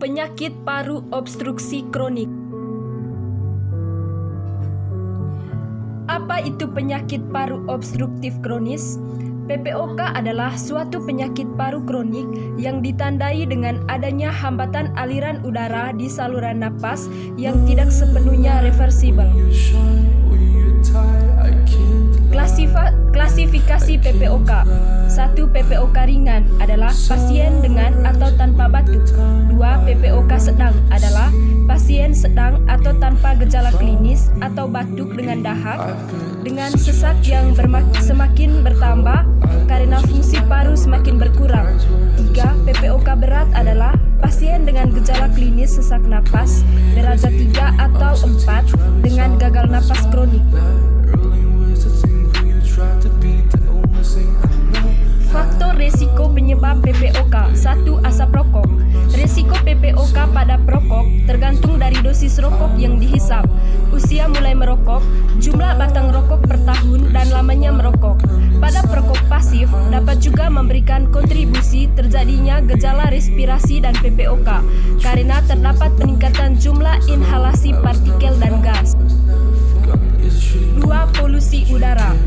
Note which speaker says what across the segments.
Speaker 1: Penyakit paru obstruksi kronik. Apa itu penyakit paru obstruktif kronis? PPOK adalah suatu penyakit paru kronik yang ditandai dengan adanya hambatan aliran udara di saluran napas yang tidak sepenuhnya reversibel. Klasifikasi PPOK. 1. PPOK ringan adalah pasien dengan atau tanpa batuk. 2. PPOK sedang adalah pasien sedang atau tanpa gejala klinis atau batuk dengan dahak, dengan sesak yang semakin bertambah karena fungsi paru semakin berkurang. 3. PPOK berat adalah pasien dengan gejala klinis sesak napas derajat 3 atau 4 dengan gagal napas kronik. Faktor resiko penyebab PPOK. 1. Asap rokok. Resiko PPOK pada perokok tergantung dari dosis rokok yang dihisap, usia mulai merokok, jumlah batang rokok per tahun, dan lamanya merokok. Pada perokok pasif dapat juga memberikan kontribusi terjadinya gejala respirasi dan PPOK karena terdapat peningkatan jumlah inhalasi partikel dan gas. 2. Polusi udara.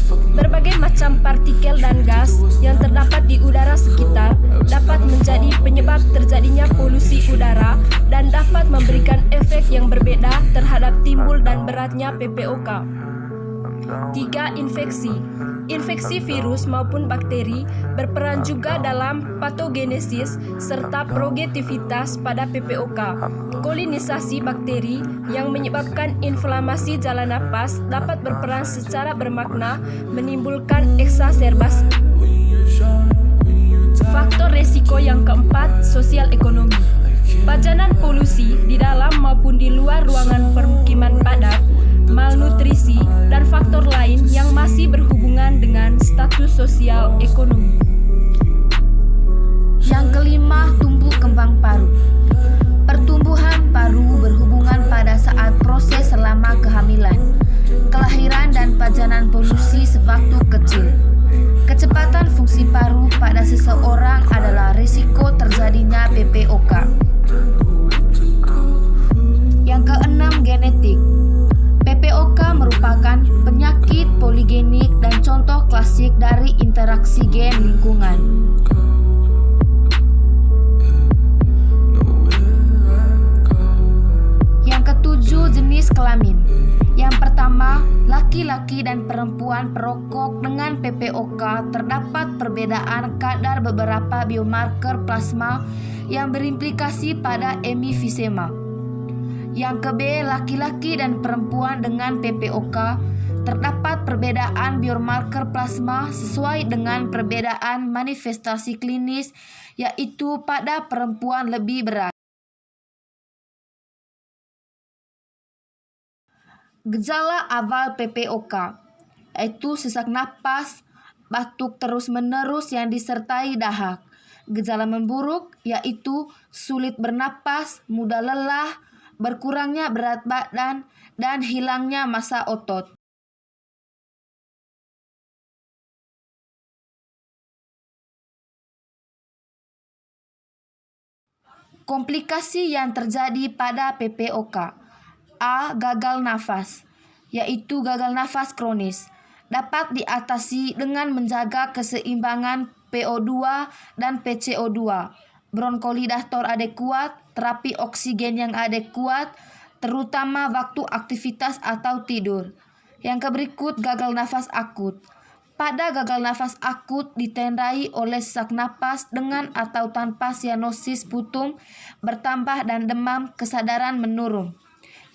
Speaker 1: Berbagai macam partikel dan gas yang terdapat di udara sekitar dapat menjadi penyebab terjadinya polusi udara dan dapat memberikan efek yang berbeda terhadap timbul dan beratnya PPOK. 3. Infeksi. Infeksi virus maupun bakteri berperan juga dalam patogenesis serta progresivitas pada PPOK. Kolonisasi bakteri yang menyebabkan inflamasi jalan napas dapat berperan secara bermakna menimbulkan eksaserbasi. Faktor resiko yang keempat, sosial ekonomi. Pajanan polusi di dalam maupun di luar ruangan permukiman padat, malnutrisi, dan faktor lain yang masih berhubungan dengan status sosial ekonomi.
Speaker 2: Yang kelima, tumbuh kembang paru. Pertumbuhan paru berhubungan pada saat proses selama kehamilan, kelahiran, dan pajanan polusi sewaktu kecil. Kecepatan fungsi paru pada seseorang adalah risiko terjadinya PPOK. Yang keenam, genetik. PPOK merupakan penyakit poligenik dan contoh klasik dari interaksi gen lingkungan. Yang ketujuh, jenis kelamin. Yang pertama, laki-laki dan perempuan perokok dengan PPOK terdapat perbedaan kadar beberapa biomarker plasma yang berimplikasi pada emifisema. Yang ke-B, laki-laki dan perempuan dengan PPOK terdapat perbedaan biomarker plasma sesuai dengan perbedaan manifestasi klinis, yaitu pada perempuan lebih berat. Gejala awal PPOK yaitu sesak napas, batuk terus-menerus yang disertai dahak. Gejala memburuk yaitu sulit bernapas, mudah lelah, berkurangnya berat badan, dan hilangnya massa otot. Komplikasi yang terjadi pada PPOK. A. Gagal nafas, yaitu gagal nafas kronis. Dapat diatasi dengan menjaga keseimbangan PO2 dan PCO2, bronkolidator adekuat, terapi oksigen yang adekuat, terutama waktu aktivitas atau tidur. Yang berikut, gagal nafas akut. Pada gagal nafas akut ditandai oleh sesak napas dengan atau tanpa sianosis putung bertambah dan demam, kesadaran menurun.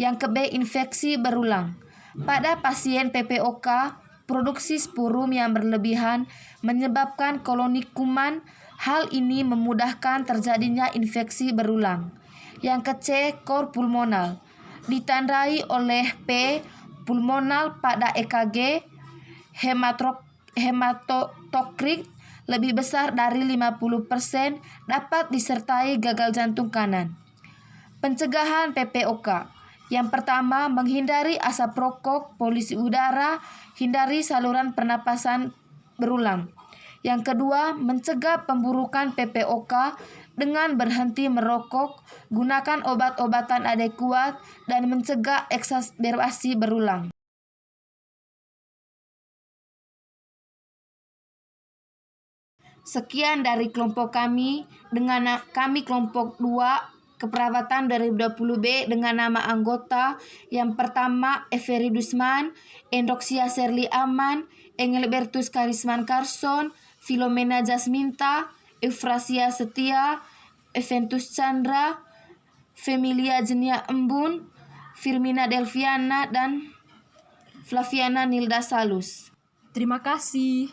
Speaker 2: Yang ke-B, infeksi berulang. Pada pasien PPOK, produksi spurum yang berlebihan menyebabkan koloni kuman. Hal ini memudahkan terjadinya infeksi berulang. Yang ke-C, kor pulmonal. Ditandai oleh P pulmonal pada EKG, hematokrit lebih besar dari 50%, dapat disertai gagal jantung kanan. Pencegahan PPOK. Yang pertama, menghindari asap rokok, polusi udara, hindari saluran pernapasan berulang. Yang kedua, mencegah pemburukan PPOK dengan berhenti merokok, gunakan obat-obatan adekuat, dan mencegah eksagerasi berulang. Sekian dari kelompok kami dengan kami kelompok 2 keperawatan 2020B dengan nama anggota yang pertama Every Dusman, Endoksia Serli Aman, Engelbertus Karisman Carson, Filomena Jasminta, Eufrasia Setia, Eventus Chandra, Femilia Jenia Embun, Firmina Delviana, dan Flaviana Nilda Salus.
Speaker 1: Terima kasih.